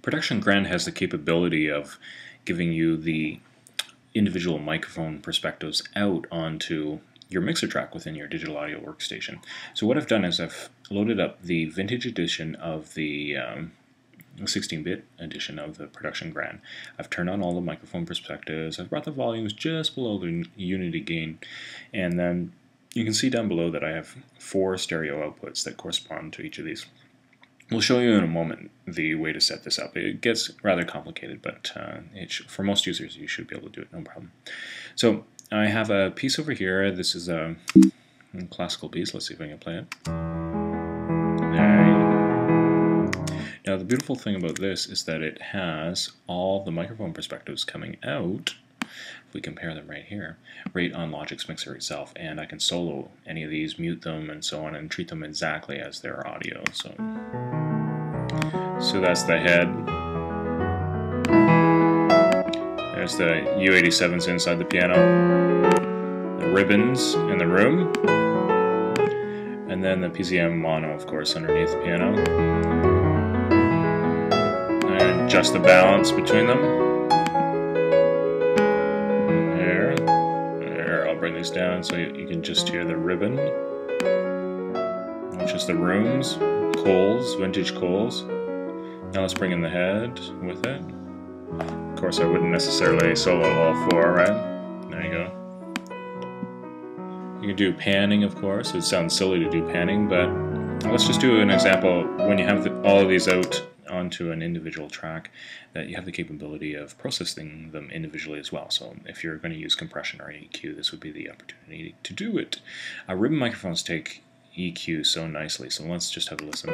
Production Grand has the capability of giving you the individual microphone perspectives out onto your mixer track within your digital audio workstation. So what I've done is I've loaded up the vintage edition of the 16-bit edition of the Production Grand. I've turned on all the microphone perspectives, I've brought the volumes just below the unity gain, and then you can see down below that I have 4 stereo outputs that correspond to each of these. We'll show you in a moment the way to set this up. It gets rather complicated, but for most users you should be able to do it, no problem. So I have a piece over here. This is a classical piece. Let's see if I can play it. There. Now the beautiful thing about this is that it has all the microphone perspectives coming out. If we compare them right here, right on Logic's mixer itself, and I can solo any of these, mute them, and so on, and treat them exactly as their audio. So that's the head. There's the U87s inside the piano, the ribbons in the room, and then the PCM mono, of course, underneath the piano, and just the balance between them. I'll bring these down so you can just hear the ribbon, which is the rooms, Coles, vintage Coles. Now let's bring in the head with it. Of course, I wouldn't necessarily solo all 4, right? There you go. You can do panning, of course. It sounds silly to do panning, but let's just do an example when you have all of these out onto an individual track, that you have the capability of processing them individually as well. So if you're going to use compression or EQ, this would be the opportunity to do it. Ribbon microphones take EQ so nicely, so let's just have a listen.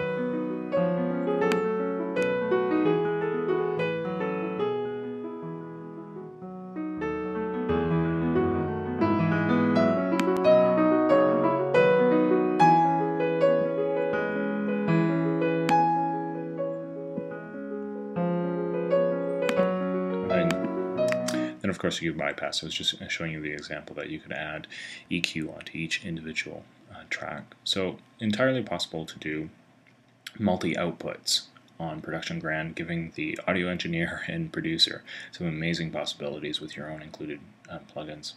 Then of course you can bypass. I was just showing you the example that you could add EQ onto each individual track. So entirely possible to do multi-outputs on Production Grand, giving the audio engineer and producer some amazing possibilities with your own included plugins.